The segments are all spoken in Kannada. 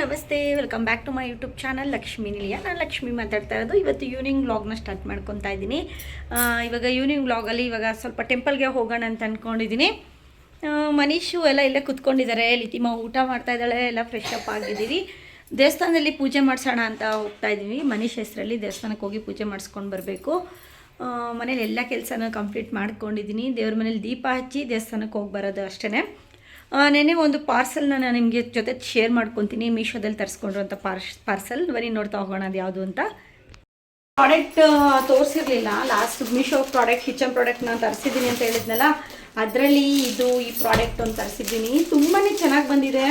ನಮಸ್ತೆ, welcome back to my YouTube channel Lakshmi Nilaya. ನಾನು ಲಕ್ಷ್ಮಿ ಮಾತಾಡ್ತಾ ಇರೋದು. ಇವತ್ತು ಈವ್ನಿಂಗ್ ವ್ಲಾಗ್ನ ಸ್ಟಾರ್ಟ್ ಮಾಡ್ಕೊತಾ ಇದ್ದೀನಿ. ಇವಾಗ ಈವ್ನಿಂಗ್ ವ್ಲಾಗಲ್ಲಿ ಇವಾಗ ಸ್ವಲ್ಪ ಟೆಂಪಲ್ಗೆ ಹೋಗೋಣ ಅಂತ ಅಂದ್ಕೊಂಡಿದ್ದೀನಿ. ಮನೀಶು ಎಲ್ಲ ಇಲ್ಲೇ ಕುತ್ಕೊಂಡಿದ್ದಾರೆ. ಲಿತಿಮ ಊಟ ಮಾಡ್ತಾ ಇದ್ದಾಳೆ. ಎಲ್ಲ ಫ್ರೆಶ್ ಅಪ್ ಆಗಿದ್ದೀವಿ. ದೇವಸ್ಥಾನದಲ್ಲಿ ಪೂಜೆ ಮಾಡಿಸೋಣ ಅಂತ ಹೋಗ್ತಾ ಇದ್ದೀವಿ. ಮನೀಶ್ ಹೆಸರಲ್ಲಿ ದೇವಸ್ಥಾನಕ್ಕೆ ಹೋಗಿ ಪೂಜೆ ಮಾಡಿಸ್ಕೊಂಡು ಬರಬೇಕು. ಮನೇಲಿ ಎಲ್ಲ ಕೆಲಸನ ಕಂಪ್ಲೀಟ್ ಮಾಡ್ಕೊಂಡಿದ್ದೀನಿ. ದೇವ್ರ ಮನೇಲಿ ದೀಪ ಹಚ್ಚಿ ದೇವಸ್ಥಾನಕ್ಕೆ ಹೋಗಿ ಬರೋದು ಅಷ್ಟೇ. ನೆನ್ನೆ ಒಂದು ಪಾರ್ಸಲ್ನ ನಾನು ನಿಮಗೆ ಜೊತೆ ಶೇರ್ ಮಾಡ್ಕೊತೀನಿ. ಮೀಶೋದಲ್ಲಿ ತರಿಸ್ಕೊಂಡಿರೋಂಥ ಪಾರ್ಸಲ್ ಬನ್ನಿ ನೋಡ್ತಾ ಹೋಗೋಣ ಅದು ಯಾವುದು ಅಂತ. ಪ್ರಾಡಕ್ಟ್ ತೋರಿಸಿರಲಿಲ್ಲ. Last Meesho product, kitchen product ನಾನು ತರಿಸಿದ್ದೀನಿ ಅಂತ ಹೇಳಿದ್ನಲ್ಲ, ಅದರಲ್ಲಿ ಈ ಪ್ರಾಡಕ್ಟ್ ಒಂದು ತರಿಸಿದ್ದೀನಿ. ತುಂಬಾ ಚೆನ್ನಾಗಿ ಬಂದಿದೆ.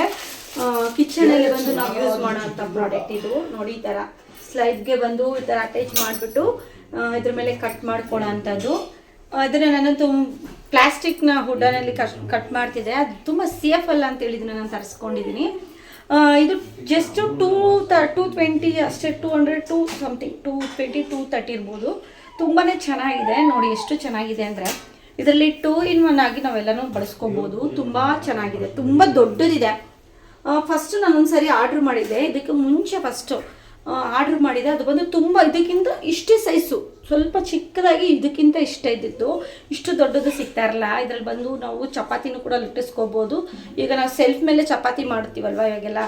ಕಿಚನಲ್ಲಿ ಬಂದು ನಾವು ಯೂಸ್ ಮಾಡೋ ಅಂಥ ಪ್ರಾಡಕ್ಟ್ ಇದು. ನೋಡಿ, ಈ ಥರ ಸ್ಲೈಡ್ಗೆ ಬಂದು ಈ ಥರ ಅಟ್ಯಾಚ್ ಮಾಡಿಬಿಟ್ಟು ಇದ್ರ ಮೇಲೆ ಕಟ್ ಮಾಡ್ಕೊಳ್ಳೋ ಅಂಥದ್ದು. ಅದನ್ನು ನಾನಂತೂ ಪ್ಲಾಸ್ಟಿಕ್ನ ಹುಡ್ಡನಲ್ಲಿ ಕಟ್ ಮಾಡ್ತಿದ್ದೆ. ಅದು ತುಂಬ ಸೇಫ್ ಅಲ್ಲ ಅಂತ ಹೇಳಿದ್ದೀನಿ. ನಾನು ತರಿಸ್ಕೊಂಡಿದ್ದೀನಿ. ಇದು ಜಸ್ಟ್ 220 ಅಷ್ಟೇ, 200 ಟು ಸಮಥಿಂಗ್ 220 230 ಇರ್ಬೋದು. ತುಂಬಾ ಚೆನ್ನಾಗಿದೆ. ನೋಡಿ ಎಷ್ಟು ಚೆನ್ನಾಗಿದೆ ಅಂದರೆ, ಇದರಲ್ಲಿ 2-in-1 ಆಗಿ ನಾವೆಲ್ಲನೂ ಬಳಸ್ಕೊಬೋದು. ತುಂಬ ಚೆನ್ನಾಗಿದೆ, ತುಂಬ ದೊಡ್ಡದಿದೆ. ಫಸ್ಟು ನಾನೊಂದು ಸರಿ ಆರ್ಡ್ರ್ ಮಾಡಿದ್ದೆ. ಇದಕ್ಕೆ ಮುಂಚೆ ಫಸ್ಟು ಆರ್ಡ್ರ್ ಮಾಡಿದೆ. ಅದು ಬಂದು ತುಂಬ ಇದಕ್ಕಿಂತ ಇಷ್ಟೇ ಸೈಜು, ಸ್ವಲ್ಪ ಚಿಕ್ಕದಾಗಿ ಇದಕ್ಕಿಂತ ಇಷ್ಟ ಇದ್ದಿತ್ತು. ಇಷ್ಟು ದೊಡ್ಡದು ಸಿಗ್ತಾ ಇರಲ್ಲ. ಇದರಲ್ಲಿ ಬಂದು ನಾವು ಚಪಾತಿನೂ ಕೂಡ ಲಟ್ಟಿಸ್ಕೋಬೋದು. ಈಗ ನಾವು ಸೆಲ್ಫ್ ಮೇಲೆ ಚಪಾತಿ ಮಾಡ್ತೀವಲ್ವ, ಇವಾಗೆಲ್ಲ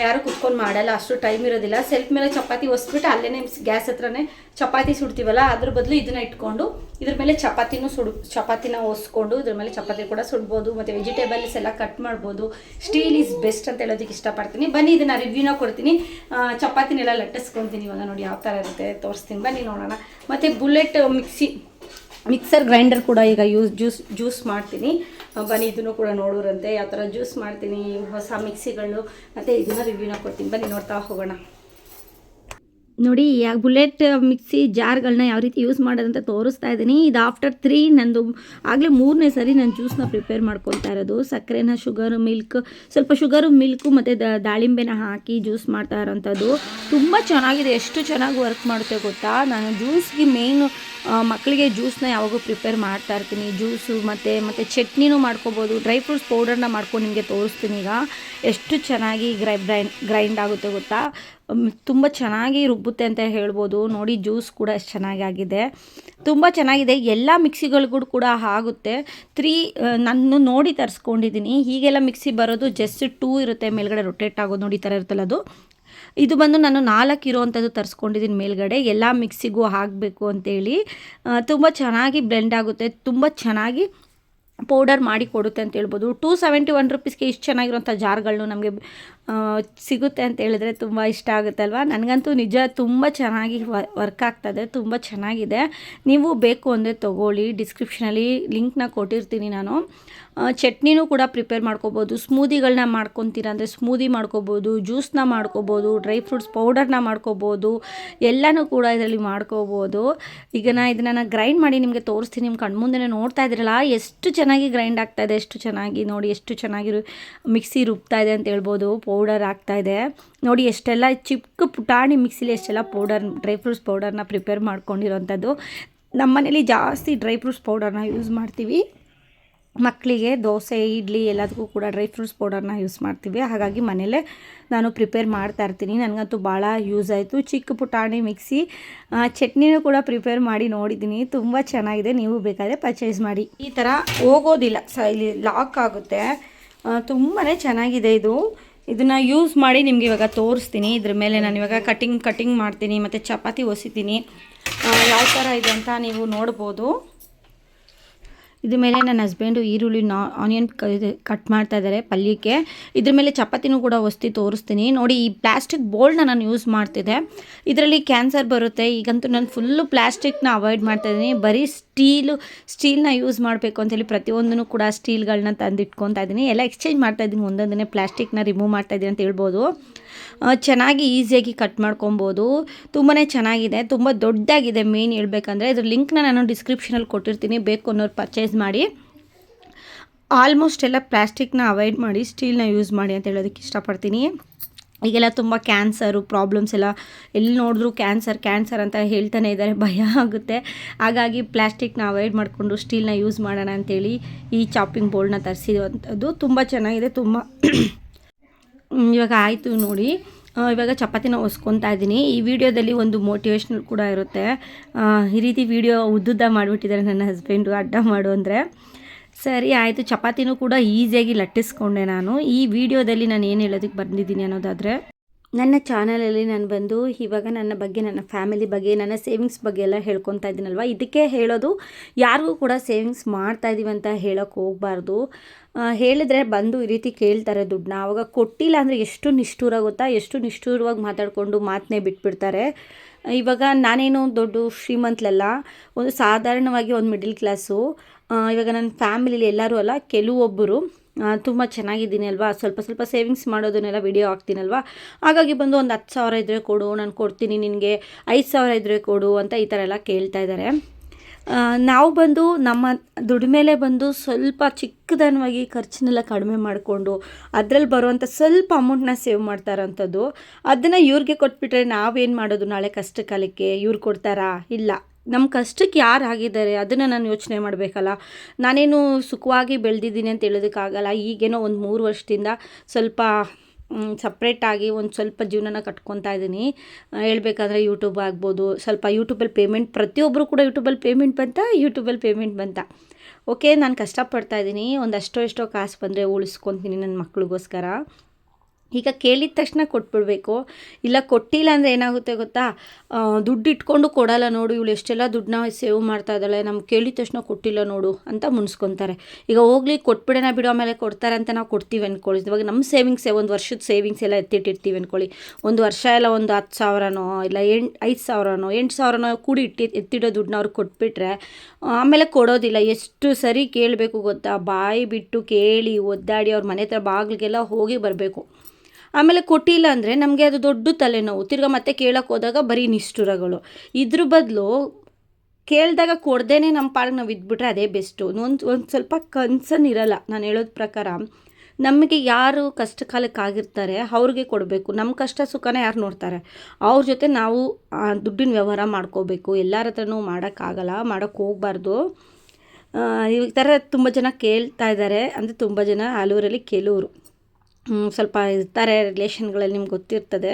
ಯಾರು ಕುತ್ಕೊಂಡು ಮಾಡಲ್ಲ, ಅಷ್ಟು ಟೈಮ್ ಇರೋದಿಲ್ಲ. ಸೆಲ್ಫ್ ಮೇಲೆ ಚಪಾತಿ ಒಸ್ಬಿಟ್ಟು ಅಲ್ಲೇ ಗ್ಯಾಸ್ ಹತ್ರನೇ ಚಪಾತಿ ಸುಡ್ತೀವಲ್ಲ, ಅದ್ರ ಬದಲು ಇದನ್ನು ಇಟ್ಕೊಂಡು ಇದ್ರ ಮೇಲೆ ಚಪಾತಿನ ಒಸ್ಕೊಂಡು ಇದ್ರ ಮೇಲೆ ಚಪಾತಿ ಕೂಡ ಸುಡ್ಬೋದು. ಮತ್ತು ವೆಜಿಟೇಬಲ್ಸ್ ಎಲ್ಲ ಕಟ್ ಮಾಡ್ಬೋದು. ಸ್ಟೀಲ್ ಈಸ್ ಬೆಸ್ಟ್ ಅಂತ ಹೇಳೋದಕ್ಕೆ ಇಷ್ಟಪಡ್ತೀನಿ. ಬನ್ನಿ, ಇದನ್ನು ರಿವ್ಯೂನ ಕೊಡ್ತೀನಿ. ಚಪಾತಿನೆಲ್ಲ ಲಟ್ಟಿಸ್ಕೊತೀನಿ. ಇವಾಗ ನೋಡಿ ಯಾವ ಥರ ಇರುತ್ತೆ ತೋರಿಸ್ತೀನಿ, ಬನ್ನಿ ನೋಡೋಣ. ಮತ್ತು ಬುಲೆಟ್ ಮಿಕ್ಸರ್ ಗ್ರೈಂಡರ್ ಕೂಡ ಈಗ ಜ್ಯೂಸ್ ಮಾಡ್ತೀನಿ. ಬನ್ನಿ, ಇದನ್ನು ಕೂಡ ನೋಡೋರಂತೆ ಯಾವ ಥರ ಜ್ಯೂಸ್ ಮಾಡ್ತೀನಿ, ಹೊಸ ಮಿಕ್ಸಿಗಳು, ಮತ್ತು ಇದನ್ನು ರಿವ್ಯೂನ ಕೊಡ್ತೀನಿ. ಬನ್ನಿ ನೋಡ್ತಾ ಹೋಗೋಣ. ನೋಡಿ, ಬುಲೆಟ್ ಮಿಕ್ಸಿ ಜಾರ್ಗಳನ್ನ ಯಾವ ರೀತಿ ಯೂಸ್ ಮಾಡೋದಂತ ತೋರಿಸ್ತಾ ಇದ್ದೀನಿ. ಇದು ಆಫ್ಟರ್ 3 ನಂದು ಆಗಲೇ 3ನೇ ಸರಿ ನಾನು ಜ್ಯೂಸನ್ನ ಪ್ರಿಪೇರ್ ಮಾಡ್ಕೊತಾ ಇರೋದು. ಸಕ್ಕರೆನ, ಸ್ವಲ್ಪ ಶುಗರು, ಮಿಲ್ಕು ಮತ್ತು ದಾಳಿಂಬೆನ ಹಾಕಿ ಜ್ಯೂಸ್ ಮಾಡ್ತಾ ಇರೋಂಥದ್ದು. ತುಂಬ ಚೆನ್ನಾಗಿದೆ. ಎಷ್ಟು ಚೆನ್ನಾಗಿ ವರ್ಕ್ ಮಾಡುತ್ತೆ ಗೊತ್ತಾ. ನಾನು ಜ್ಯೂಸ್ಗೆ ಮೇಯ್ನು ಮಕ್ಕಳಿಗೆ ಜ್ಯೂಸನ್ನ ಯಾವಾಗೂ ಪ್ರಿಪೇರ್ ಮಾಡ್ತಾ ಇರ್ತೀನಿ. ಜ್ಯೂಸು ಮತ್ತು ಚಟ್ನಿನೂ ಮಾಡ್ಕೋಬೋದು. ಡ್ರೈ ಫ್ರೂಟ್ಸ್ ಪೌಡರ್ನ ಮಾಡ್ಕೊಂಡು ನಿಮಗೆ ತೋರಿಸ್ತೀನಿ. ಈಗ ಎಷ್ಟು ಚೆನ್ನಾಗಿ ಗ್ರೈಂಡ್ ಆಗುತ್ತೆ ಗೊತ್ತಾ. ತುಂಬ ಚೆನ್ನಾಗಿ ರುಬ್ಬುತ್ತೆ ಅಂತ ಹೇಳ್ಬೋದು. ನೋಡಿ, ಜ್ಯೂಸ್ ಕೂಡ ಎಷ್ಟು ಚೆನ್ನಾಗಿ ಆಗಿದೆ, ತುಂಬ ಚೆನ್ನಾಗಿದೆ. ಎಲ್ಲ ಮಿಕ್ಸಿಗಳಿಗೂ ಕೂಡ ಆಗುತ್ತೆ. ನಾನು ನೋಡಿ ತರಿಸ್ಕೊಂಡಿದ್ದೀನಿ. ಹೀಗೆಲ್ಲ ಮಿಕ್ಸಿ ಬರೋದು ಜಸ್ಟ್ 2 ಇರುತ್ತೆ ಮೇಲ್ಗಡೆ ರೊಟೇಟ್ ಆಗೋದು. ನೋಡಿ, ಈ ಥರ ಇರುತ್ತಲ್ಲ ಅದು. ಇದು ಬಂದು ನಾನು 4 ಇರೋವಂಥದ್ದು ತರಿಸ್ಕೊಂಡಿದ್ದೀನಿ ಮೇಲ್ಗಡೆ. ಎಲ್ಲ ಮಿಕ್ಸಿಗೂ ಹಾಕಬೇಕು ಅಂತೇಳಿ. ತುಂಬ ಚೆನ್ನಾಗಿ ಬ್ಲೆಂಡ್ ಆಗುತ್ತೆ, ತುಂಬ ಚೆನ್ನಾಗಿ ಪೌಡರ್ ಮಾಡಿ ಕೊಡುತ್ತೆ ಅಂತ ಹೇಳ್ಬೋದು. 271 ರುಪೀಸ್ಗೆ ಇಷ್ಟು ಚೆನ್ನಾಗಿರೋಂಥ ಜಾರ್ಗಳನ್ನು ನಮಗೆ ಸಿಗುತ್ತೆ ಅಂತ ಹೇಳಿದ್ರೆ ತುಂಬ ಇಷ್ಟ ಆಗುತ್ತೆ ಅಲ್ವಾ. ನನಗಂತೂ ನಿಜ ತುಂಬ ಚೆನ್ನಾಗಿ ವರ್ಕ್ ಆಗ್ತದೆ, ತುಂಬ ಚೆನ್ನಾಗಿದೆ. ನೀವು ಬೇಕು ಅಂದರೆ ತೊಗೊಳ್ಳಿ. ಡಿಸ್ಕ್ರಿಪ್ಷನಲ್ಲಿ ಲಿಂಕ್ನ ಕೊಟ್ಟಿರ್ತೀನಿ ನಾನು. ಚಟ್ನಿನೂ ಕೂಡ ಪ್ರಿಪೇರ್ ಮಾಡ್ಕೋಬೋದು. ಸ್ಮೂದಿಗಳನ್ನ ಮಾಡ್ಕೊತೀರ ಅಂದರೆ ಸ್ಮೂದಿ ಮಾಡ್ಕೋಬೋದು, ಜ್ಯೂಸ್ನ ಮಾಡ್ಕೋಬೋದು, ಡ್ರೈ ಫ್ರೂಟ್ಸ್ ಪೌಡರ್ನ ಮಾಡ್ಕೋಬೋದು. ಎಲ್ಲನೂ ಕೂಡ ಇದರಲ್ಲಿ ಮಾಡ್ಕೋಬೋದು. ಈಗ ಇದನ್ನು ಗ್ರೈಂಡ್ ಮಾಡಿ ನಿಮಗೆ ತೋರಿಸ್ತೀನಿ. ನಿಮ್ಮ ಕಣ್ಮುಂದೆ ನೋಡ್ತಾ ಇದ್ದೀರಲ್ಲ ಎಷ್ಟು ಚೆನ್ನಾಗಿ ಗ್ರೈಂಡ್ ಆಗ್ತಾಯಿದೆ, ಎಷ್ಟು ಚೆನ್ನಾಗಿ. ನೋಡಿ, ಎಷ್ಟು ಚೆನ್ನಾಗಿ ಮಿಕ್ಸಿ ರುಬ್ತಾ ಇದೆ ಅಂತ ಹೇಳ್ಬೋದು. ಪೌಡರ್ ಆಗ್ತಾಯಿದೆ ನೋಡಿ. ಎಷ್ಟೆಲ್ಲ ಚಿಕ್ಕ ಪುಟಾಣಿ ಮಿಕ್ಸಿಲಿ ಎಷ್ಟೆಲ್ಲ ಡ್ರೈ ಫ್ರೂಟ್ಸ್ ಪೌಡರ್ನ ಪ್ರಿಪೇರ್ ಮಾಡ್ಕೊಂಡಿರೋಂಥದ್ದು. ನಮ್ಮ ಮನೇಲಿ ಜಾಸ್ತಿ ಡ್ರೈ ಫ್ರೂಟ್ಸ್ ಪೌಡರ್ನ ಯೂಸ್ ಮಾಡ್ತೀವಿ. ಮಕ್ಕಳಿಗೆ ದೋಸೆ, ಇಡ್ಲಿ ಎಲ್ಲದಕ್ಕೂ ಕೂಡ ಡ್ರೈ ಫ್ರೂಟ್ಸ್ ಪೌಡರ್ನ ಯೂಸ್ ಮಾಡ್ತೀವಿ. ಹಾಗಾಗಿ ಮನೇಲೇ ನಾನು ಪ್ರಿಪೇರ್ ಮಾಡ್ತಾ ಇರ್ತೀನಿ. ನನಗಂತೂ ಭಾಳ ಯೂಸ್ ಆಯಿತು. ಚಿಕ್ಕ ಪುಟಾಣಿ ಮಿಕ್ಸಿ. ಚಟ್ನಿನೂ ಕೂಡ ಪ್ರಿಪೇರ್ ಮಾಡಿ ನೋಡಿದ್ದೀನಿ. ತುಂಬ ಚೆನ್ನಾಗಿದೆ. ನೀವು ಬೇಕಾದರೆ ಪರ್ಚೇಸ್ ಮಾಡಿ. ಈ ಥರ ಹೋಗೋದಿಲ್ಲ, ಇಲ್ಲಿ ಲಾಕ್ ಆಗುತ್ತೆ. ತುಂಬಾ ಚೆನ್ನಾಗಿದೆ ಇದು. ಇದನ್ನು ಯೂಸ್ ಮಾಡಿ ನಿಮಗೆ ಇವಾಗ ತೋರಿಸ್ತೀನಿ. ಇದ್ರ ಮೇಲೆ ನಾನು ಇವಾಗ ಕಟಿಂಗ್ ಮಾಡ್ತೀನಿ ಮತ್ತು ಚಪಾತಿ ಒಸಿತೀನಿ. ಯಾವ ಥರ ಇದೆ ಅಂತ ನೀವು ನೋಡ್ಬೋದು. ಇದ್ರ ಮೇಲೆ ನನ್ನ ಹಸ್ಬೆಂಡು ಈರುಳ್ಳಿ ಆನಿಯನ್ ಕಟ್ ಮಾಡ್ತಾ ಇದ್ದಾರೆ ಪಲ್ಯಕ್ಕೆ. ಇದ್ರ ಮೇಲೆ ಚಪಾತಿನೂ ಕೂಡ ಒಸ್ತಿ ತೋರಿಸ್ತೀನಿ. ನೋಡಿ, ಈ ಪ್ಲಾಸ್ಟಿಕ್ ಬೋಲ್ಡ್ನ ನಾನು ಯೂಸ್ ಮಾಡ್ತಿದ್ದೆ. ಇದರಲ್ಲಿ ಕ್ಯಾನ್ಸರ್ ಬರುತ್ತೆ. ಈಗಂತೂ ನಾನು ಫುಲ್ಲು ಪ್ಲಾಸ್ಟಿಕ್ನ ಅವಾಯ್ಡ್ ಮಾಡ್ತಾಯಿದ್ದೀನಿ. ಬರೀ ಸ್ಟೀಲ್ನ ಯೂಸ್ ಮಾಡಬೇಕು ಅಂತೇಳಿ ಪ್ರತಿಯೊಂದೂ ಕೂಡ ಸ್ಟೀಲ್ಗಳನ್ನ ತಂದಿಟ್ಕೊತಾ ಇದ್ದೀನಿ. ಎಲ್ಲ ಎಕ್ಸ್ಚೇಂಜ್ ಮಾಡ್ತಾಯಿದ್ದೀನಿ. ಒಂದೊಂದನ್ನೇ ಪ್ಲಾಸ್ಟಿಕ್ನ ರಿಮೂವ್ ಮಾಡ್ತಾಯಿದ್ದೀನಿ ಅಂತ ಹೇಳ್ಬೋದು. ಚೆನ್ನಾಗಿ ಈಸಿಯಾಗಿ ಕಟ್ ಮಾಡ್ಕೊಬೋದು. ತುಂಬಾ ಚೆನ್ನಾಗಿದೆ, ತುಂಬ ದೊಡ್ಡದಾಗಿದೆ. ಮೇನ್ ಹೇಳ್ಬೇಕಂದ್ರೆ ಇದ್ರ ಲಿಂಕ್ನ ನಾನು ಡಿಸ್ಕ್ರಿಪ್ಷನಲ್ಲಿ ಕೊಟ್ಟಿರ್ತೀನಿ. ಬೇಕು ಅನ್ನೋರು ಪರ್ಚೇಸ್ ಮಾಡಿ. ಆಲ್ಮೋಸ್ಟ್ ಎಲ್ಲ ಪ್ಲಾಸ್ಟಿಕ್ನ ಅವಾಯ್ಡ್ ಮಾಡಿ ಸ್ಟೀಲ್ನ ಯೂಸ್ ಮಾಡಿ ಅಂತ ಹೇಳೋದಕ್ಕೆ ಇಷ್ಟಪಡ್ತೀನಿ. ಈಗೆಲ್ಲ ತುಂಬ ಕ್ಯಾನ್ಸರು ಪ್ರಾಬ್ಲಮ್ಸ್ ಎಲ್ಲ ಎಲ್ಲಿ ನೋಡಿದ್ರೂ ಕ್ಯಾನ್ಸರ್ ಅಂತ ಹೇಳ್ತಾನೆ ಇದ್ದಾರೆ. ಭಯ ಆಗುತ್ತೆ. ಹಾಗಾಗಿ ಪ್ಲಾಸ್ಟಿಕ್ನ ಅವಾಯ್ಡ್ ಮಾಡಿಕೊಂಡು ಸ್ಟೀಲ್ನ ಯೂಸ್ ಮಾಡೋಣ ಅಂಥೇಳಿ ಈ ಚಾಪಿಂಗ್ ಬೋರ್ಡ್ನ ತರಿಸಿರುವಂಥದ್ದು. ತುಂಬ ಚೆನ್ನಾಗಿದೆ. ತುಂಬ ಇವಾಗ ಆಯಿತು ನೋಡಿ. ಇವಾಗ ಚಪಾತಿನ ಒಸ್ಕೊತಾ ಇದ್ದೀನಿ. ಈ ವಿಡಿಯೋದಲ್ಲಿ ಒಂದು ಮೋಟಿವೇಶ್ನಲ್ ಕೂಡ ಇರುತ್ತೆ. ಈ ರೀತಿ ವಿಡಿಯೋ ಉದ್ದುದ್ದ ಮಾಡಿಬಿಟ್ಟಿದ್ದಾರೆ ನನ್ನ ಹಸ್ಬೆಂಡು, ಅಡ್ಡ ಮಾಡು ಅಂದರೆ. ಸರಿ ಆಯಿತು, ಚಪಾತಿನೂ ಕೂಡ ಈಸಿಯಾಗಿ ಲಟ್ಟಿಸ್ಕೊಂಡೆ ನಾನು. ಈ ವಿಡಿಯೋದಲ್ಲಿ ನಾನು ಏನು ಹೇಳೋದಕ್ಕೆ ಬಂದಿದ್ದೀನಿ ಅನ್ನೋದಾದರೆ, ನನ್ನ ಚಾನಲಲ್ಲಿ ನಾನು ಬಂದು ಇವಾಗ ನನ್ನ ಬಗ್ಗೆ, ನನ್ನ ಫ್ಯಾಮಿಲಿ ಬಗ್ಗೆ, ನನ್ನ ಸೇವಿಂಗ್ಸ್ ಬಗ್ಗೆ ಎಲ್ಲ ಹೇಳ್ಕೊತಾ ಇದ್ದೀನಲ್ವ. ಇದಕ್ಕೆ ಹೇಳೋದು, ಯಾರಿಗೂ ಕೂಡ ಸೇವಿಂಗ್ಸ್ ಮಾಡ್ತಾಯಿದ್ದೀವಿ ಅಂತ ಹೇಳೋಕ್ಕೆ ಹೋಗಬಾರ್ದು. ಹೇಳಿದ್ರೆ ಬಂದು ಈ ರೀತಿ ಕೇಳ್ತಾರೆ ದುಡ್ಡನ್ನ. ಆವಾಗ ಕೊಟ್ಟಿಲ್ಲ ಅಂದರೆ ಎಷ್ಟು ನಿಷ್ಠೂರ ಗೊತ್ತಾ, ಎಷ್ಟು ನಿಷ್ಠೂರವಾಗಿ ಮಾತಾಡಿಕೊಂಡು ಮಾತನ್ನೇ ಬಿಟ್ಬಿಡ್ತಾರೆ. ಇವಾಗ ನಾನೇನು ದೊಡ್ಡ ಶ್ರೀಮಂತಲಲ್ಲ, ಒಂದು ಸಾಧಾರಣವಾಗಿ ಒಂದು ಮಿಡಲ್ ಕ್ಲಾಸು. ಇವಾಗ ನನ್ನ ಫ್ಯಾಮಿಲಿಲಿ ಎಲ್ಲರೂ ಅಲ್ಲ, ಕೆಲವೊಬ್ಬರು ತುಂಬ ಚೆನ್ನಾಗಿದ್ದೀನಿ ಅಲ್ವಾ, ಸ್ವಲ್ಪ ಸ್ವಲ್ಪ ಸೇವಿಂಗ್ಸ್ ಮಾಡೋದನ್ನೆಲ್ಲ ವಿಡಿಯೋ ಹಾಕ್ತೀನಲ್ವ. ಹಾಗಾಗಿ ಬಂದು ಒಂದು 10,000 ಇದ್ದರೆ ಕೊಡು, ನಾನು ಕೊಡ್ತೀನಿ ನಿನಗೆ, 5,000 ಇದ್ದರೆ ಕೊಡು ಅಂತ ಈ ಥರ ಎಲ್ಲ ಕೇಳ್ತಾ ಇದ್ದಾರೆ. ನಾವು ಬಂದು ನಮ್ಮ ದುಡಿಮೇಲೆ ಬಂದು ಸ್ವಲ್ಪ ಚಿಕ್ಕದನವಾಗಿ ಖರ್ಚನ್ನೆಲ್ಲ ಕಡಿಮೆ ಮಾಡಿಕೊಂಡು ಅದರಲ್ಲಿ ಬರುವಂಥ ಸ್ವಲ್ಪ ಅಮೌಂಟ್ನ ಸೇವ್ ಮಾಡ್ತಾರಂಥದ್ದು. ಅದನ್ನು ಇವ್ರಿಗೆ ಕೊಟ್ಬಿಟ್ರೆ ನಾವೇನು ಮಾಡೋದು ನಾಳೆ ಕಷ್ಟ ಕಾಲಕ್ಕೆ? ಇವ್ರು ಕೊಡ್ತಾರಾ? ಇಲ್ಲ. ನಮ್ಮ ಕಷ್ಟಕ್ಕೆ ಯಾರು ಆಗಿದ್ದಾರೆ ಅದನ್ನು ನಾನು ಯೋಚನೆ ಮಾಡಬೇಕಲ್ಲ. ನಾನೇನು ಸುಖವಾಗಿ ಬೆಳೆದಿದ್ದೀನಿ ಅಂತ ಹೇಳೋದಕ್ಕಾಗಲ್ಲ. ಈಗೇನೋ ಒಂದು 3 ವರ್ಷದಿಂದ ಸ್ವಲ್ಪ ಸಪ್ರೇಟಾಗಿ ಒಂದು ಸ್ವಲ್ಪ ಜೀವನನ ಕಟ್ಕೊತಾ ಇದ್ದೀನಿ. ಹೇಳ್ಬೇಕಾದ್ರೆ ಯೂಟ್ಯೂಬ್ ಆಗ್ಬೋದು, ಸ್ವಲ್ಪ ಯೂಟ್ಯೂಬಲ್ಲಿ ಪೇಮೆಂಟ್, ಪ್ರತಿಯೊಬ್ಬರು ಕೂಡ ಯೂಟ್ಯೂಬಲ್ಲಿ ಪೇಮೆಂಟ್ ಬಂತ. ಓಕೆ, ನಾನು ಕಷ್ಟಪಡ್ತಾಯಿದ್ದೀನಿ. ಒಂದಷ್ಟೋ ಎಷ್ಟೋ ಕಾಸು ಬಂದರೆ ಉಳಿಸ್ಕೊತೀನಿ ನನ್ನ ಮಕ್ಳಿಗೋಸ್ಕರ. ಈಗ ಕೇಳಿದ ತಕ್ಷಣ ಕೊಟ್ಬಿಡ್ಬೇಕು. ಇಲ್ಲ ಕೊಟ್ಟಿಲ್ಲ ಅಂದರೆ ಏನಾಗುತ್ತೆ ಗೊತ್ತಾ, ದುಡ್ಡು ಇಟ್ಕೊಂಡು ಕೊಡಲ್ಲ ನೋಡು, ಇವಳು ಎಷ್ಟೆಲ್ಲ ದುಡ್ಡನ್ನ ಸೇವ್ ಮಾಡ್ತಾ ಇದ್ದಾಳೆ, ನಮ್ಗೆ ಕೇಳಿದ ತಕ್ಷಣ ಕೊಟ್ಟಿಲ್ಲ ನೋಡು ಅಂತ ಮುನ್ಸ್ಕೊತಾರೆ. ಈಗ ಹೋಗ್ಲಿ ಕೊಟ್ಬಿಡೋಣ ಬಿಡೋ, ಆಮೇಲೆ ಕೊಡ್ತಾರೆ ಅಂತ ನಾವು ಕೊಡ್ತೀವಿ ಅಂದ್ಕೊಳ್ಳಿ. ಇವಾಗ ನಮ್ಮ ಸೇವಿಂಗ್ಸೇ, ಒಂದು ವರ್ಷದ ಸೇವಿಂಗ್ಸ್ ಎಲ್ಲ ಎತ್ತಿಟ್ಟಿರ್ತೀವಿ ಅಂದ್ಕೊಳ್ಳಿ. ಒಂದು ವರ್ಷ ಎಲ್ಲ ಒಂದು 10,000ನೋ ಇಲ್ಲ 5,000ನೋ 8,000ನೋ ಕೂಡಿ ಎತ್ತಿಡೋ ದುಡ್ಡನ್ನ ಅವ್ರಿಗೆ ಕೊಟ್ಬಿಟ್ರೆ ಆಮೇಲೆ ಕೊಡೋದಿಲ್ಲ. ಎಷ್ಟು ಸರಿ ಕೇಳಬೇಕು ಗೊತ್ತಾ, ಬಾಯಿ ಬಿಟ್ಟು ಕೇಳಿ ಒದ್ದಾಡಿ ಅವ್ರ ಮನೆ ಹತ್ರ ಬಾಗಿಲಿಗೆಲ್ಲ ಹೋಗಿ ಬರಬೇಕು. ಆಮೇಲೆ ಕೊಟ್ಟಿಲ್ಲ ಅಂದರೆ ನಮಗೆ ಅದು ದೊಡ್ಡ ತಲೆನೋವು. ತಿರ್ಗಾ ಮತ್ತೆ ಕೇಳೋಕ್ಕೆ ಹೋದಾಗ ಬರೀ ನಿಷ್ಠುರಗಳು. ಇದ್ರ ಬದಲು ಕೇಳಿದಾಗ ಕೊಡ್ದೇನೆ ನಮ್ಮ ಪಾಡಿಗೆ ನಾವು ಇದ್ಬಿಟ್ರೆ ಅದೇ ಬೆಸ್ಟು. ಒಂದು ಸ್ವಲ್ಪ ಕನ್ಸರ್ನ್ ಇರಲ್ಲ. ನಾನು ಹೇಳೋದ ಪ್ರಕಾರ ನಮಗೆ ಯಾರು ಕಷ್ಟ ಕಾಲಕ್ಕಾಗಿರ್ತಾರೆ ಅವ್ರಿಗೆ ಕೊಡಬೇಕು. ನಮ್ಮ ಕಷ್ಟ ಸುಖನ ಯಾರು ನೋಡ್ತಾರೆ, ಅವ್ರ ಜೊತೆ ನಾವು ದುಡ್ಡಿನ ವ್ಯವಹಾರ ಮಾಡ್ಕೋಬೇಕು. ಎಲ್ಲರ ಹತ್ರನೂ ಮಾಡೋಕ್ಕಾಗಲ್ಲ, ಮಾಡೋಕ್ಕೆ ಹೋಗಬಾರ್ದು. ಈ ಥರ ತುಂಬ ಜನ ಕೇಳ್ತಾ ಇದ್ದಾರೆ. ಅಂದರೆ ತುಂಬ ಜನ, ಹಲವರಲ್ಲಿ ಕೆಲವರು ಸ್ವಲ್ಪ ಇರ್ತಾರೆ ರಿಲೇಷನ್ಗಳಲ್ಲಿ, ನಿಮ್ಗೆ ಗೊತ್ತಿರ್ತದೆ.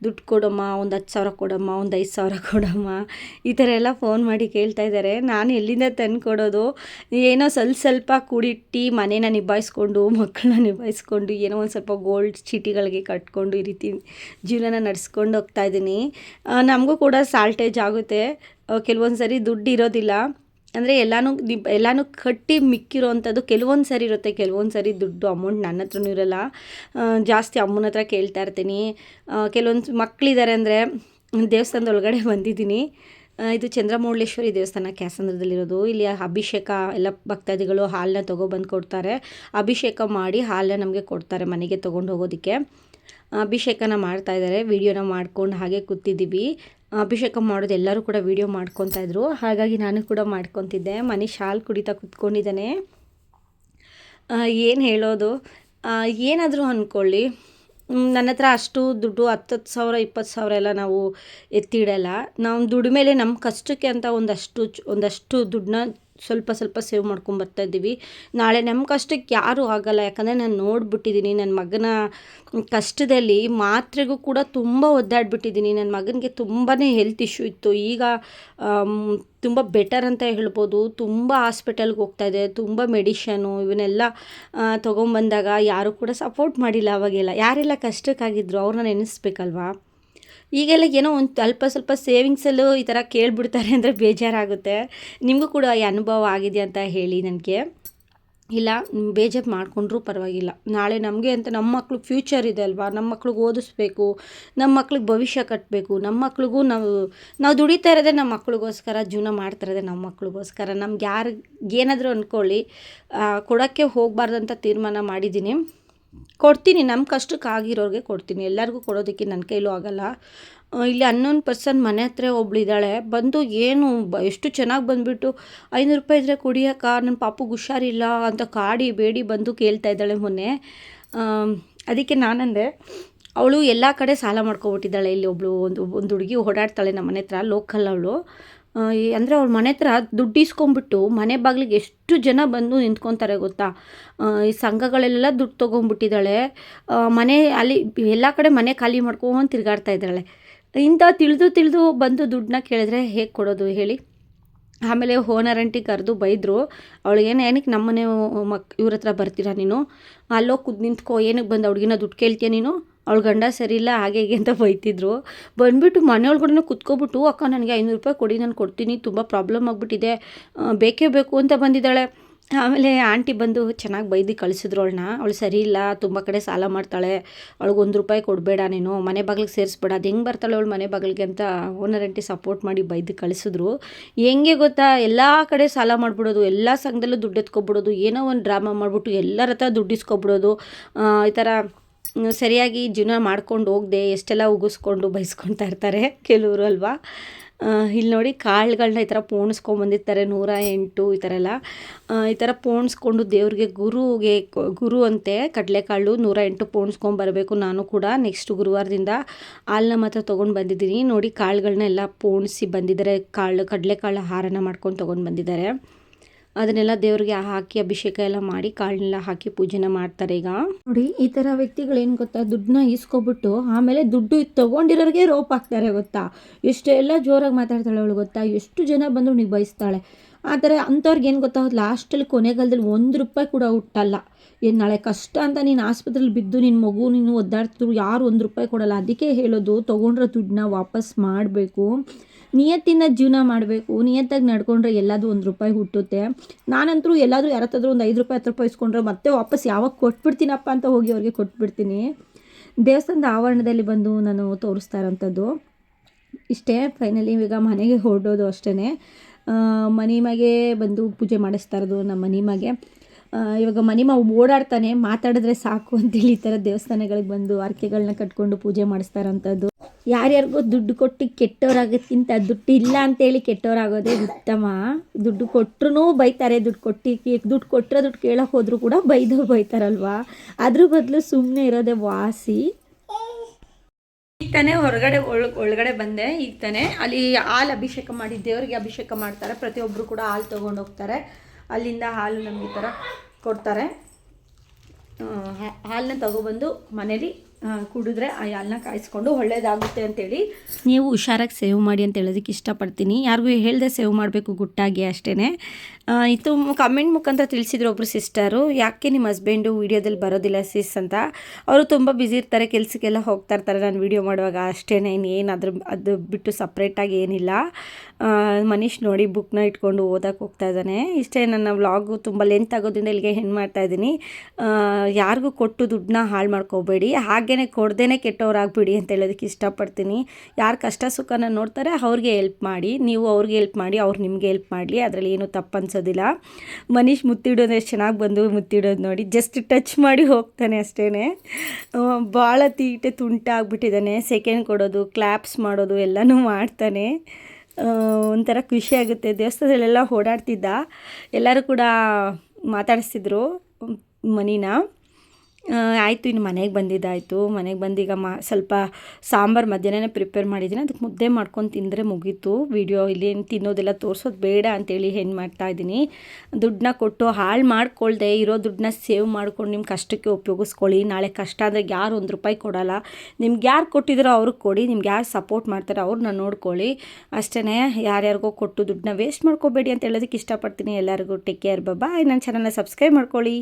ದುಡ್ಡು ಕೊಡಮ್ಮ, ಒಂದು 10,000 ಕೊಡಮ್ಮ, ಒಂದು 5,000 ಕೊಡಮ್ಮ, ಈ ಥರ ಎಲ್ಲ ಫೋನ್ ಮಾಡಿ ಕೇಳ್ತಾ ಇದ್ದಾರೆ. ನಾನು ಎಲ್ಲಿಂದ ತಂದು ಕೊಡೋದು? ಏನೋ ಸ್ವಲ್ಪ ಕೂಡಿಟ್ಟು ಮನೇನ ನಿಭಾಯಿಸ್ಕೊಂಡು, ಮಕ್ಕಳನ್ನ ನಿಭಾಯಿಸ್ಕೊಂಡು, ಏನೋ ಒಂದು ಸ್ವಲ್ಪ ಗೋಲ್ಡ್ ಚೀಟಿಗಳಿಗೆ ಕಟ್ಕೊಂಡು ಈ ರೀತಿ ಜೀವನನ ನಡೆಸ್ಕೊಂಡು ಹೋಗ್ತಾಯಿದ್ದೀನಿ. ನಮಗೂ ಕೂಡ ಸಾಲ್ಟೇಜ್ ಆಗುತ್ತೆ. ಕೆಲವೊಂದು ಸರಿ ದುಡ್ಡು ಇರೋದಿಲ್ಲ, ಅಂದರೆ ಎಲ್ಲನೂ ಕಟ್ಟಿ ಮಿಕ್ಕಿರೋ ಅಂಥದ್ದು ಕೆಲವೊಂದು ಸರಿ ಇರುತ್ತೆ. ಕೆಲವೊಂದು ಸರಿ ದುಡ್ಡು ಅಮೌಂಟ್ ನನ್ನ ಹತ್ರನೂ ಇರೋಲ್ಲ, ಜಾಸ್ತಿ ಅಮ್ಮನ ಹತ್ರ ಕೇಳ್ತಾ ಇರ್ತೀನಿ. ಕೆಲವೊಂದು ಮಕ್ಕಳಿದ್ದಾರೆ ಅಂದರೆ ದೇವಸ್ಥಾನದ ಒಳಗಡೆ ಬಂದಿದ್ದೀನಿ. ಇದು ಚಂದ್ರಮೌಳೇಶ್ವರಿ ದೇವಸ್ಥಾನ ಕ್ಯಾಸಂದ್ರದಲ್ಲಿರೋದು. ಇಲ್ಲಿ ಅಭಿಷೇಕ ಎಲ್ಲ ಭಕ್ತಾದಿಗಳು ಹಾಲನ್ನ ತೊಗೊಬಂದು ಕೊಡ್ತಾರೆ. ಅಭಿಷೇಕ ಮಾಡಿ ಹಾಲನ್ನ ನಮಗೆ ಕೊಡ್ತಾರೆ ಮನೆಗೆ ತೊಗೊಂಡು ಹೋಗೋದಕ್ಕೆ. ಅಭಿಷೇಕನ ಮಾಡ್ತಾಯಿದ್ದಾರೆ, ವೀಡಿಯೋನ ಮಾಡ್ಕೊಂಡು ಹಾಗೆ ಕೂತಿದ್ದೀವಿ. ಅಭಿಷೇಕ ಮಾಡೋದು ಎಲ್ಲರೂ ಕೂಡ ವೀಡಿಯೋ ಮಾಡ್ಕೊತಾಯಿದ್ರು, ಹಾಗಾಗಿ ನಾನು ಕೂಡ ಮಾಡ್ಕೊತಿದ್ದೆ. ಮನೀಶ್ ಹಾಲು ಕುಡಿತಾ ಕೂತ್ಕೊಂಡಿದ್ದಾನೆ. ಏನು ಹೇಳೋದು, ಏನಾದರೂ ಅಂದ್ಕೊಳ್ಳಿ, ನನ್ನ ಹತ್ರ ಅಷ್ಟು ದುಡ್ಡು 10,000 20,000 ಎಲ್ಲ ನಾವು ಎತ್ತಿಡಲ್ಲ. ನಾವು ದುಡಿಮೇಲೆ ನಮ್ಮ ಕಷ್ಟಕ್ಕೆ ಅಂತ ಒಂದಷ್ಟು ದುಡ್ಡನ್ನ ಸ್ವಲ್ಪ ಸೇವ್ ಮಾಡ್ಕೊಂಬರ್ತಾಯಿದ್ದೀವಿ. ನಾಳೆ ನಮ್ಮ ಕಷ್ಟಕ್ಕೆ ಯಾರೂ ಆಗಲ್ಲ. ಯಾಕಂದರೆ ನಾನು ನೋಡಿಬಿಟ್ಟಿದ್ದೀನಿ ನನ್ನ ಮಗನ ಕಷ್ಟದಲ್ಲಿ. ಮಾತ್ರೆಗೂ ಕೂಡ ತುಂಬ ಒದ್ದಾಡಿಬಿಟ್ಟಿದ್ದೀನಿ. ನನ್ನ ಮಗನಿಗೆ ತುಂಬಾ ಹೆಲ್ತ್ ಇಶ್ಯೂ ಇತ್ತು. ಈಗ ತುಂಬ ಬೆಟರ್ ಅಂತ ಹೇಳ್ಬೋದು. ತುಂಬ ಹಾಸ್ಪಿಟಲ್ಗೆ ಹೋಗ್ತಾಯಿದೆ, ತುಂಬ ಮೆಡಿಷನು ಇವನ್ನೆಲ್ಲ ತೊಗೊಂಬಂದಾಗ ಯಾರೂ ಕೂಡ ಸಪೋರ್ಟ್ ಮಾಡಿಲ್ಲ. ಅವಾಗೆಲ್ಲ ಯಾರೆಲ್ಲ ಕಷ್ಟಕ್ಕಾಗಿದ್ರು ಅವ್ರನ್ನ ನೆನೆಸ್ಬೇಕಲ್ವಾ. ಈಗೆಲ್ಲ ಏನೋ ಒಂದು ಸ್ವಲ್ಪ ಸೇವಿಂಗ್ಸಲ್ಲೂ ಈ ಥರ ಕೇಳಿಬಿಡ್ತಾರೆ ಅಂದರೆ ಬೇಜಾರಾಗುತ್ತೆ. ನಿಮಗೂ ಕೂಡ ಈ ಅನುಭವ ಆಗಿದೆ ಅಂತ ಹೇಳಿ ನನಗೆ. ಇಲ್ಲ, ಬೇಜಾರು ಮಾಡಿಕೊಂಡ್ರೂ ಪರವಾಗಿಲ್ಲ. ನಾಳೆ ನಮಗೆ ಅಂತ ನಮ್ಮ ಮಕ್ಳಿಗೆ ಫ್ಯೂಚರ್ ಇದೆ ಅಲ್ವಾ, ನಮ್ಮ ಮಕ್ಳಿಗೆ ಓದಿಸ್ಬೇಕು, ನಮ್ಮ ಮಕ್ಳಿಗೆ ಭವಿಷ್ಯ ಕಟ್ಟಬೇಕು. ನಮ್ಮ ಮಕ್ಳಿಗೂ ನಾವು ದುಡಿತಾ ಇರೋದೇ ನಮ್ಮ ಮಕ್ಳಿಗೋಸ್ಕರ, ಜೀವನ ಮಾಡ್ತಿರೋದೇ ನಮ್ಮ ಮಕ್ಳಿಗೋಸ್ಕರ. ನಮ್ಗೆ ಏನಾದರೂ ಅಂದ್ಕೊಳ್ಳಿ, ಕೊಡೋಕ್ಕೆ ಹೋಗಬಾರ್ದಂತ ತೀರ್ಮಾನ ಮಾಡಿದ್ದೀನಿ. ಕೊಡ್ತೀನಿ, ನಮ್ಮ ಕಷ್ಟಕ್ಕೆ ಆಗಿರೋರಿಗೆ ಕೊಡ್ತೀನಿ. ಎಲ್ಲರಿಗೂ ಕೊಡೋದಕ್ಕೆ ನನ್ನ ಕೈಲೂ ಆಗಲ್ಲ. ಇಲ್ಲಿ ಅನ್ನೋನ್ ಪರ್ಸನ್ ಮನೆ ಹತ್ರ ಒಬ್ಳಿದ್ದಾಳೆ, ಬಂದು ಏನು ಎಷ್ಟು ಚೆನ್ನಾಗಿ ಬಂದುಬಿಟ್ಟು 500 ರೂಪಾಯಿ ಇದ್ದರೆ ಕುಡಿಯೋಕ್ಕ, ನನ್ನ ಪಾಪುಗೆ ಹುಷಾರಿಲ್ಲ ಅಂತ ಕಾಡಿ ಬೇಡಿ ಬಂದು ಕೇಳ್ತಾ ಇದ್ದಾಳೆ ಮೊನ್ನೆ. ಅದಕ್ಕೆ ನಾನಂದೆ, ಅವಳು ಎಲ್ಲ ಕಡೆ ಸಾಲ ಮಾಡ್ಕೊಬಿಟ್ಟಿದ್ದಾಳೆ. ಇಲ್ಲಿ ಒಂದು ಹುಡುಗಿ ಓಡಾಡ್ತಾಳೆ ನಮ್ಮ ಮನೆ ಹತ್ರ, ಲೋಕಲ್ ಅವಳು. ಅಂದರೆ ಅವ್ಳ ಮನೆ ಹತ್ರ ದುಡ್ಡು ಇಸ್ಕೊಂಬಿಟ್ಟು ಮನೆ ಬಾಗಿಲಿಗೆ ಎಷ್ಟು ಜನ ಬಂದು ನಿಂತ್ಕೊತಾರೆ ಗೊತ್ತಾ. ಈ ಸಂಘಗಳೆಲ್ಲ ದುಡ್ಡು ತೊಗೊಂಡ್ಬಿಟ್ಟಿದ್ದಾಳೆ. ಮನೆ ಅಲ್ಲಿ ಎಲ್ಲ ಕಡೆ ಮನೆ ಖಾಲಿ ಮಾಡ್ಕೊಂಡು ತಿರುಗಾಡ್ತಾ ಇದ್ದಾಳೆ. ಇಂಥ ತಿಳಿದು ಬಂದು ದುಡ್ಡನ್ನ ಕೇಳಿದ್ರೆ ಹೇಗೆ ಕೊಡೋದು ಹೇಳಿ. ಆಮೇಲೆ ಓನರ್ ಆಂಟಿ ಕರೆದು ಬೈದರು. ಅವಳಿಗೇನು ಏನಕ್ಕೆ ನಮ್ಮನೆ ಇವ್ರ ಹತ್ರ ಬರ್ತೀರಾ ನೀನು, ಅಲ್ಲೋಗಿ ನಿಂತ್ಕೋ, ಏನಕ್ಕೆ ಬಂದು ಹುಡುಗಿನ ದುಡ್ಡು ಕೇಳ್ತೀಯ ನೀನು, ಅವಳ ಗಂಡ ಸರಿ ಇಲ್ಲ ಹಾಗೆ ಹೀಗೆ ಅಂತ ಬೈತಿದ್ರು. ಬಂದುಬಿಟ್ಟು ಮನೆಯೊಳಗಡೆ ಕುತ್ಕೊಬಿಟ್ಟು ಅಕ್ಕ ನನಗೆ 500 ರೂಪಾಯಿ ಕೊಡಿ, ನಾನು ಕೊಡ್ತೀನಿ, ತುಂಬ ಪ್ರಾಬ್ಲಮ್ ಆಗಿಬಿಟ್ಟಿದೆ, ಬೇಕೇ ಬೇಕು ಅಂತ ಬಂದಿದ್ದಾಳೆ. ಆಮೇಲೆ ಆಂಟಿ ಬಂದು ಚೆನ್ನಾಗಿ ಬೈದು ಕಳಿಸಿದ್ರು ಅವಳನ್ನ. ಅವಳು ಸರಿ ಇಲ್ಲ, ತುಂಬ ಕಡೆ ಸಾಲ ಮಾಡ್ತಾಳೆ, ಅವಳಿಗೆ 1 ರೂಪಾಯಿ ಕೊಡಬೇಡ, ನೀನು ಮನೆ ಬಾಗಿಲಿಗೆ ಸೇರಿಸ್ಬೇಡ, ಅದು ಹೆಂಗೆ ಬರ್ತಾಳೆ ಅವಳು ಮನೆ ಬಾಗಿಲಿಗೆ ಅಂತ ಓನರ್ ಆಂಟಿ ಸಪೋರ್ಟ್ ಮಾಡಿ ಬೈದು ಕಳಿಸಿದ್ರು. ಹೆಂಗೆ ಗೊತ್ತಾ, ಎಲ್ಲ ಕಡೆ ಸಾಲ ಮಾಡಿಬಿಡೋದು, ಎಲ್ಲ ಸಂಘದಲ್ಲೂ ದುಡ್ಡು ಎತ್ಕೊಬಿಡೋದು, ಏನೋ ಒಂದು ಡ್ರಾಮಾ ಮಾಡಿಬಿಟ್ಟು ಎಲ್ಲರ ಹತ್ರ ದುಡ್ಡು ಇಸ್ಕೊಬಿಡೋದು. ಈ ಥರ ಸರಿಯಾಗಿ ಜೀವನ ಮಾಡ್ಕೊಂಡು ಹೋಗದೆ ಎಷ್ಟೆಲ್ಲ ಉಗಿಸ್ಕೊಂಡು ಬೈಸ್ಕೊಳ್ತಾ ಇರ್ತಾರೆ ಕೆಲವರು ಅಲ್ವಾ. ಇಲ್ಲಿ ನೋಡಿ ಕಾಳುಗಳನ್ನ ಈ ಥರ ಪೋಣಿಸ್ಕೊಂಬಂದಿರ್ತಾರೆ 108 ಈ ಥರ ಎಲ್ಲ. ಈ ಥರ ಪೋಣಿಸ್ಕೊಂಡು ದೇವ್ರಿಗೆ ಗುರು ಅಂತೆ ಕಡಲೆಕಾಳು 108 ಪೋಣಿಸ್ಕೊಂಬರಬೇಕು. ನಾನು ಕೂಡ ನೆಕ್ಸ್ಟ್ ಗುರುವಾರದಿಂದ ಹಾಲನ್ನ ಮಾತ್ರ ತೊಗೊಂಡು ಬಂದಿದ್ದೀನಿ. ನೋಡಿ ಕಾಳುಗಳನ್ನ ಎಲ್ಲ ಪೋಣಿಸಿ ಬಂದಿದ್ದಾರೆ, ಕಡಲೆಕಾಳು ಹಾರನ ಮಾಡ್ಕೊಂಡು ತೊಗೊಂಡು ಬಂದಿದ್ದಾರೆ. ಅದನ್ನೆಲ್ಲ ದೇವ್ರಿಗೆ ಹಾಕಿ ಅಭಿಷೇಕ ಎಲ್ಲ ಮಾಡಿ ಕಾಳನ್ನೆಲ್ಲ ಹಾಕಿ ಪೂಜೆನ ಮಾಡ್ತಾರೆ. ಈಗ ನೋಡಿ ಈ ಥರ ವ್ಯಕ್ತಿಗಳೇನು ಗೊತ್ತಾ, ದುಡ್ಡನ್ನ ಈಸ್ಕೊಬಿಟ್ಟು ಆಮೇಲೆ ದುಡ್ಡು ತೊಗೊಂಡಿರೋರಿಗೆ ರೋಪ್ ಹಾಕ್ತಾರೆ ಗೊತ್ತಾ. ಎಷ್ಟೆಲ್ಲ ಜೋರಾಗಿ ಮಾತಾಡ್ತಾಳೆ ಅವಳು ಗೊತ್ತಾ, ಎಷ್ಟು ಜನ ಬಂದು ನೀವು ಬಯಸ್ತಾಳೆ. ಆ ಥರ ಅಂಥವ್ರಿಗೆ ಏನು ಗೊತ್ತಾ, ಲಾಸ್ಟಲ್ಲಿ ಕೊನೆಗಾಲದಲ್ಲಿ 1 ರೂಪಾಯಿ ಕೂಡ ಹುಟ್ಟಲ್ಲ. ಏನು ನಾಳೆ ಕಷ್ಟ ಅಂತ ನೀನು ಆಸ್ಪತ್ರೆಯಲ್ಲಿ ಬಿದ್ದು ನಿನ್ನ ಮಗು ನೀನು ಒದ್ದಾಡ್ತಿದ್ರು, ಯಾರು 1 ರೂಪಾಯಿ ಕೊಡಲ್ಲ. ಅದಕ್ಕೆ ಹೇಳೋದು, ತೊಗೊಂಡ್ರೆ ದುಡ್ಡನ್ನ ವಾಪಸ್ ಮಾಡಬೇಕು, ನಿಯತ್ತಿಂದ ಜೀವನ ಮಾಡಬೇಕು, ನಿಯತ್ತಾಗಿ ನಡ್ಕೊಂಡ್ರೆ ಎಲ್ಲದೂ 1 ರೂಪಾಯಿ ಹುಟ್ಟುತ್ತೆ. ನಾನಂತರೂ ಎಲ್ಲಾದರೂ ಯಾರ ಹತ್ರ ಒಂದು 5 ರೂಪಾಯಿ 10 ರೂಪಾಯಿ ಇಸ್ಕೊಂಡ್ರೆ ಮತ್ತೆ ವಾಪಸ್ ಯಾವಾಗ ಕೊಟ್ಬಿಡ್ತೀನಪ್ಪ ಅಂತ ಹೋಗಿ ಅವ್ರಿಗೆ ಕೊಟ್ಬಿಡ್ತೀನಿ. ದೇವಸ್ಥಾನದ ಆವರಣದಲ್ಲಿ ಬಂದು ನಾನು ತೋರಿಸ್ತಾ ಇರೋಂಥದ್ದು ಇಷ್ಟೇ. ಫೈನಲಿ ಈಗ ಮನೆಗೆ ಹೊರಡೋದು ಅಷ್ಟೇ. ಮನಿಮಗೆ ಬಂದು ಪೂಜೆ ಮಾಡಿಸ್ತಾ ಇರೋದು ನಮ್ಮ ಮನಿಮಗೆ. ಇವಾಗ ಮನಿಮ ಓಡಾಡ್ತಾನೆ, ಮಾತಾಡಿದ್ರೆ ಸಾಕು ಅಂತೇಳಿ ಈ ಥರ ದೇವಸ್ಥಾನಗಳಿಗೆ ಬಂದು ಹರಕೆಗಳನ್ನ ಕಟ್ಕೊಂಡು ಪೂಜೆ ಮಾಡಿಸ್ತಾ ಇರೋಂಥದ್ದು. ಯಾರ್ಯಾರಿಗೋ ದುಡ್ಡು ಕೊಟ್ಟು ಕೆಟ್ಟವರಾಗೋದ್ಕಿಂತ ದುಡ್ಡು ಇಲ್ಲ ಅಂತೇಳಿ ಕೆಟ್ಟವರಾಗೋದೇ ಉತ್ತಮ. ದುಡ್ಡು ಕೊಟ್ಟರು ಬೈತಾರೆ, ದುಡ್ಡು ಕೊಟ್ಟರೆ ದುಡ್ಡು ಕೇಳೋಕೆ ಹೋದರೂ ಕೂಡ ಬೈತಾರಲ್ವಾ. ಅದ್ರ ಬದಲು ಸುಮ್ಮನೆ ಇರೋದೇ ವಾಸಿ. ಈಗ ತಾನೇ ಒಳಗಡೆ ಬಂದೆ. ಈಗ ತಾನೇ ಅಲ್ಲಿ ಹಾಲು ಅಭಿಷೇಕ ಮಾಡಿ ದೇವರಿಗೆ ಅಭಿಷೇಕ ಮಾಡ್ತಾರೆ. ಪ್ರತಿಯೊಬ್ಬರು ಕೂಡ ಹಾಲು ತೊಗೊಂಡು ಹೋಗ್ತಾರೆ. ಅಲ್ಲಿಂದ ಹಾಲು ನಮಗೆ ಈ ಥರ ಕೊಡ್ತಾರೆ. ಹಾಲನ್ನ ತಗೊಬಂದು ಮನೇಲಿ ಕುಡಿದ್ರೆ ಆ ಹಾಲನ್ನ ಕಾಯಿಸ್ಕೊಂಡು ಒಳ್ಳೇದಾಗುತ್ತೆ ಅಂತೇಳಿ ನೀವು ಹುಷಾರಾಗಿ ಸೇವ್ ಮಾಡಿ ಅಂತ ಹೇಳೋದಕ್ಕೆ ಇಷ್ಟಪಡ್ತೀನಿ. ಯಾರಿಗೂ ಹೇಳ್ದೆ ಸೇವ್ ಮಾಡಬೇಕು ಗುಟ್ಟಾಗಿ ಅಷ್ಟೇ. ಇದು ಕಮೆಂಟ್ ಮುಖಾಂತರ ತಿಳಿಸಿದ್ರು ಒಬ್ಬರು ಸಿಸ್ಟರು, ಯಾಕೆ ನಿಮ್ಮ ಹಸ್ಬೆಂಡು ವೀಡಿಯೋದಲ್ಲಿ ಬರೋದಿಲ್ಲ ಸಿಸ್ ಅಂತ. ಅವರು ತುಂಬ ಬ್ಯುಸಿ ಇರ್ತಾರೆ, ಕೆಲಸಕ್ಕೆಲ್ಲ ಹೋಗ್ತಾ ಇರ್ತಾರೆ ನಾನು ವೀಡಿಯೋ ಮಾಡುವಾಗ ಅಷ್ಟೇ. ಇನ್ನೇನು ಅದು ಬಿಟ್ಟು ಸಪ್ರೇಟಾಗಿ ಏನಿಲ್ಲ. ಮನೀಶ್ ನೋಡಿ ಬುಕ್ನ ಇಟ್ಕೊಂಡು ಓದಕ್ಕೆ ಹೋಗ್ತಾ ಇದ್ದಾನೆ. ಇಷ್ಟೇ ನನ್ನ ವ್ಲಾಗು. ತುಂಬ ಲೆಂತ್ ಆಗೋದ್ರಿಂದ ಇಲ್ಲಿಗೆ ಹೆಣ್ಣು ಮಾಡ್ತಾಯಿದ್ದೀನಿ. ಯಾರಿಗೂ ಕೊಟ್ಟು ದುಡ್ಡನ್ನ ಹಾಳು ಮಾಡ್ಕೋಬೇಡಿ, ಹಾಗೆ ಕೊಡ್ದೇನೆ ಕೆಟ್ಟವರಾಗ್ಬಿಡಿ ಅಂತ ಹೇಳೋದಕ್ಕೆ ಇಷ್ಟಪಡ್ತೀನಿ. ಯಾರು ಕಷ್ಟ ಸುಖನ ನೋಡ್ತಾರೆ ಅವ್ರಿಗೆ ಹೆಲ್ಪ್ ಮಾಡಿ, ನೀವು ಅವ್ರಿಗೆ ಹೆಲ್ಪ್ ಮಾಡಿ, ಅವ್ರು ನಿಮಗೆ ಹೆಲ್ಪ್ ಮಾಡಲಿ, ಅದರಲ್ಲಿ ಏನೂ ತಪ್ಪು ಅನ್ಸೋದಿಲ್ಲ. ಮನೀಶ್ ಮುತ್ತಿಡೋದು ಎಷ್ಟು ಚೆನ್ನಾಗಿ ಬಂದು ಮುತ್ತಿಡೋದು ನೋಡಿ, ಜಸ್ಟ್ ಟಚ್ ಮಾಡಿ ಹೋಗ್ತಾನೆ ಅಷ್ಟೇ. ಭಾಳ ತೀಟೆ ತುಂಟಾಗ್ಬಿಟ್ಟಿದ್ದಾನೆ. ಸೆಕೆಂಡ್ ಕೊಡೋದು, ಕ್ಲಾಪ್ಸ್ ಮಾಡೋದು ಎಲ್ಲನೂ ಮಾಡ್ತಾನೆ. ಒಂಥರ ಖುಷಿ ಆಗುತ್ತೆ. ದೇವಸ್ಥಾನದಲ್ಲೆಲ್ಲ ಓಡಾಡ್ತಿದ್ದ, ಎಲ್ಲರೂ ಕೂಡ ಮಾತಾಡಿಸ್ತಿದ್ರು ಮನಿನ. ಆಯಿತು, ಇನ್ನು ಮನೆಗೆ ಬಂದಿದ್ದಾಯಿತು. ಮನೆಗೆ ಬಂದೀಗ ಸ್ವಲ್ಪ ಸಾಂಬಾರು ಮಧ್ಯಾಹ್ನನೇ ಪ್ರಿಪೇರ್ ಮಾಡಿದ್ದೀನಿ, ಅದಕ್ಕೆ ಮುದ್ದೆ ಮಾಡ್ಕೊಂಡು ತಿಂದರೆ ಮುಗೀತು. ವೀಡಿಯೋ ಇಲ್ಲಿ ತಿನ್ನೋದೆಲ್ಲ ತೋರಿಸೋದು ಬೇಡ ಅಂತೇಳಿ ಏನು ಮಾಡ್ತಾಯಿದ್ದೀನಿ. ದುಡ್ಡನ್ನ ಕೊಟ್ಟು ಹಾಳು ಮಾಡ್ಕೊಳ್ದೆ ಇರೋ ದುಡ್ಡನ್ನ ಸೇವ್ ಮಾಡ್ಕೊಂಡು ನಿಮ್ಮ ಕಷ್ಟಕ್ಕೆ ಉಪಯೋಗಿಸ್ಕೊಳ್ಳಿ. ನಾಳೆ ಕಷ್ಟ ಅಂದರೆ ಯಾರು 1 ರೂಪಾಯಿ ಕೊಡೋಲ್ಲ. ನಿಮ್ಗೆ ಯಾರು ಕೊಟ್ಟಿದ್ದಾರೋ ಅವ್ರಿಗೆ ಕೊಡಿ, ನಿಮ್ಗೆ ಯಾರು ಸಪೋರ್ಟ್ ಮಾಡ್ತಾರೋ ಅವ್ರನ್ನ ನೋಡ್ಕೊಳ್ಳಿ ಅಷ್ಟೇ. ಯಾರ್ಯಾರಿಗೋ ಕೊಟ್ಟು ದುಡ್ಡನ್ನ ವೇಸ್ಟ್ ಮಾಡ್ಕೋಬೇಡಿ ಅಂತ ಹೇಳೋದಕ್ಕೆ ಇಷ್ಟಪಡ್ತೀನಿ. ಎಲ್ಲರಿಗೂ ಟೇಕ್ ಕೇರ್, ಬಾಯ್. ನನ್ನ ಚಾನಲ್ನ ಸಬ್ಸ್ಕ್ರೈಬ್ ಮಾಡ್ಕೊಳ್ಳಿ.